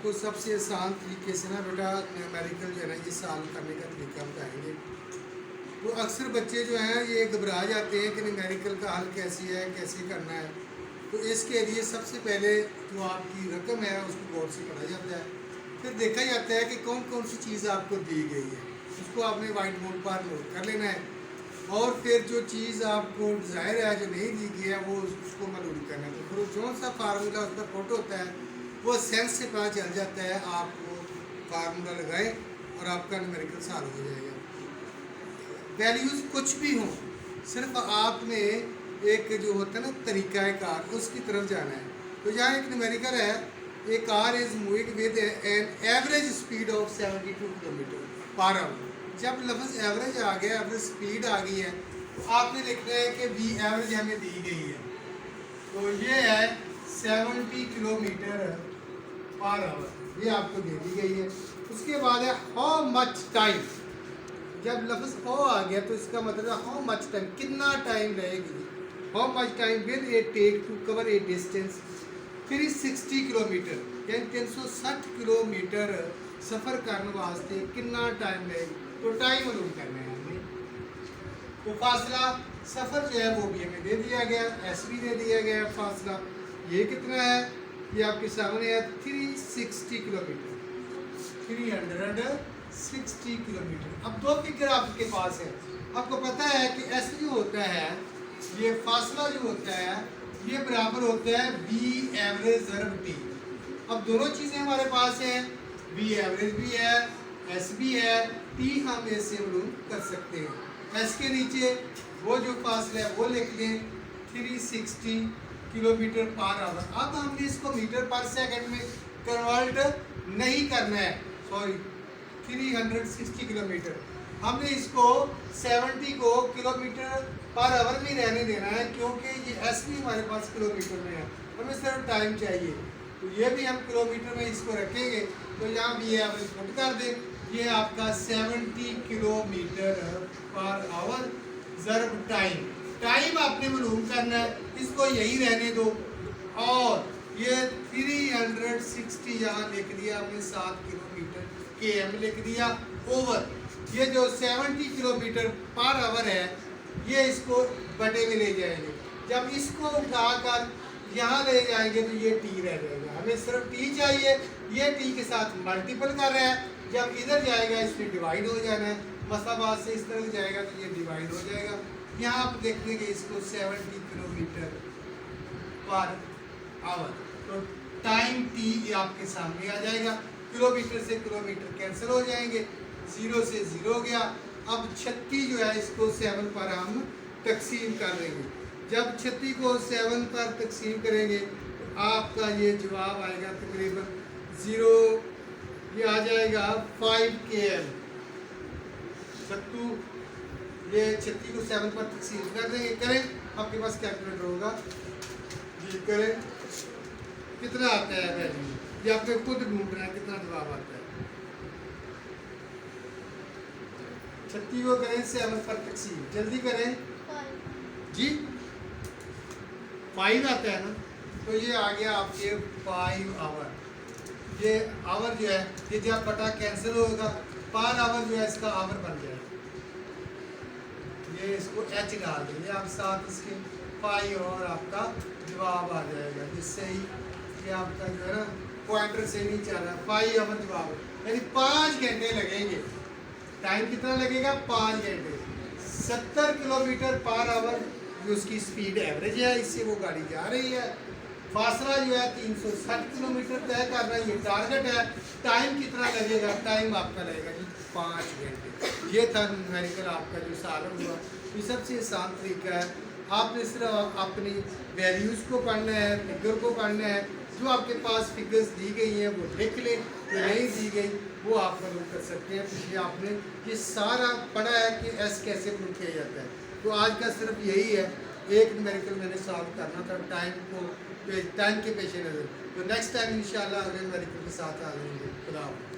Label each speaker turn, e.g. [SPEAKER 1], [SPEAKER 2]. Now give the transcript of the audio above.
[SPEAKER 1] आपको सबसे आसान तरीके से ना बेटा न्यूमेरिकल जो है ना ये सॉल्व करने का तरीका बताएंगे। तो अक्सर बच्चे जो हैं ये घबरा जाते हैं कि न्यूमेरिकल का हल कैसे है, कैसे करना है। तो इसके लिए सबसे पहले जो आपकी रकम है उसको गौर से पढ़ा जाता है, फिर देखा जाता है कि कौन कौन सी चीज़ आपको दी गई है, उसको आपने वाइट बोर्ड पर नोट कर लेना है। और फिर जो चीज़ आपको ज़ाहिर है जो नहीं दी गई है वो उसको मालूम करना है। तो फिर जो सा फार्मूला उस पर फोटो होता है वो सेंस से पता चल जाता है, आप वो फार्मूला लगाएं और आपका न्यूमेरिकल सॉल्व हो जाएगा। वैल्यूज़ कुछ भी हों, सिर्फ आपने एक जो होता है ना तरीक़ाकार उसकी तरफ जाना है। तो यहाँ एक न्यूमेरिकल है, a car is moving with an average speed of 72 kilometre per hour. जब लफ्ज़ एवरेज आ गया, एवरेज स्पीड आ गई है, तो आपने लिखना है कि वी एवरेज हमें दी गई है, तो ये है 70 किलोमीटर पर आवर, ये आपको दे दी गई है। उसके बाद है हाउ मच टाइम। जब लफ्ज़ हाउ आ गया तो इसका मतलब है हाउ मच टाइम, कितना टाइम रहेगी, how much time will it take to cover a distance 360 kilometre, यानी 360 किलोमीटर सफ़र करने वास्ते कितना टाइम लगेगा। तो टाइम मालूम करना है हमें। तो फासला सफ़र जो है वो भी हमें दे दिया गया, एस भी दे दिया गया। फासला ये कितना है, ये आपके सामने है 360 किलोमीटर, 360 किलोमीटर। अब दो फिगर आपके पास है, आपको पता है कि एस जो होता है, ये फासला जो होता है ये बराबर होता है बी एवरेज ज़रब टी। अब दोनों चीज़ें हमारे पास हैं, बी एवरेज भी है, एस भी है, टी हम ऐसे मालूम कर सकते हैं। एस के नीचे वो जो फासला है वो लिख लें 360 किलोमीटर पर आवर। अब हमने इसको मीटर पर सेकंड में कन्वर्ट नहीं करना है, सॉरी 360 किलोमीटर, हमने इसको 70 को किलोमीटर पर आवर में रहने देना है, क्योंकि ये एस भी हमारे पास किलोमीटर में है, हमें सिर्फ टाइम चाहिए। तो ये भी हम किलोमीटर में इसको रखेंगे, तो यहाँ भी ये एवरेज पुट कर दें, ये आपका 70 kilometre per our ज़रब time. Time आपने मालूम करना है, इसको यही रहने दो। और ये 360 यहाँ लिख दिया हमने, 7 किलोमीटर के एम लिख दिया ओवर। ये जो 70 किलोमीटर पर आवर है ये इसको बटे में ले जाएंगे, जब इसको उठाकर यहाँ ले जाएंगे तो ये टी रह जाएगा, हमें सिर्फ टी चाहिए, ये टी के साथ मल्टीपल कर रहा है, जब इधर जाएगा इसमें डिवाइड हो जाना है, मसाबाद से इस तरह जाएगा तो ये डिवाइड हो जाएगा। यहाँ आप देखेंगे इसको 70 किलोमीटर पर आवर, तो टाइम टी आपके सामने आ जाएगा। किलोमीटर से किलोमीटर कैंसिल हो जाएंगे, 0 से 0 गया। अब 36 जो है इसको 7 पर हम तकसीम कर देंगे। जब 36 को 7 पर तकसीम करेंगे तो आपका ये जवाब आएगा तकरीबन 0, ये आ जाएगा 5 km। 36 ये 36 को 7 पर तकसीम कर देंगे, करें, आपके पास कैलकुलेटर होगा जी, करें, कितना आता है वैल्यू, ये आपने खुद ढूंढना है कितना जवाब आता है। 36 को करें 7 पर तकसीम, जल्दी करें जी, 5 आता है ना, तो ये आ गया आपके 5 आवर। ये आवर जो है ये जब बटा कैंसिल होगा, पर आवर जो है इसका आवर बन जाएगा, ये इसको एच डाल देंगे आप साथ इसके 5 और आपका जवाब आ जाएगा। जिससे ही ये आपका जो है ना पॉइंटर से नहीं चल रहा, 5 आवर जवाब, यानी 5 घंटे लगेंगे। टाइम कितना लगेगा, 5 घंटे। 70 किलोमीटर पर आवर जो उसकी स्पीड एवरेज है, इससे वो गाड़ी जा रही है। फासला जो है 360 किलोमीटर तय करना, ये टारगेट है। टाइम कितना लगेगा, टाइम आपका लगेगा जी 5 घंटे। ये था न्यूमेरिकल आपका जो सॉल्व हुआ। ये सबसे आसान तरीका है, आपने सिर्फ अपनी वैल्यूज़ को पढ़ना है, फिगर को पढ़ना है। जो आपके पास फिगर्स दी गई हैं वो लिख लें, जो नहीं दी गई वो आप मालूम कर सकते हैं। पिछले आपने ये सारा पढ़ा है कि एस कैसे प्रूव किया जाता है। तो आज का सिर्फ यही है, एक न्यूमेरिकल मैंने सॉल्व करना था टाइम के पेश नज़र। तो नेक्स्ट टाइम इंशाल्लाह अगले न्यूमेरिकल के साथ आ जाएंगे। खुदा हाफ़िज़।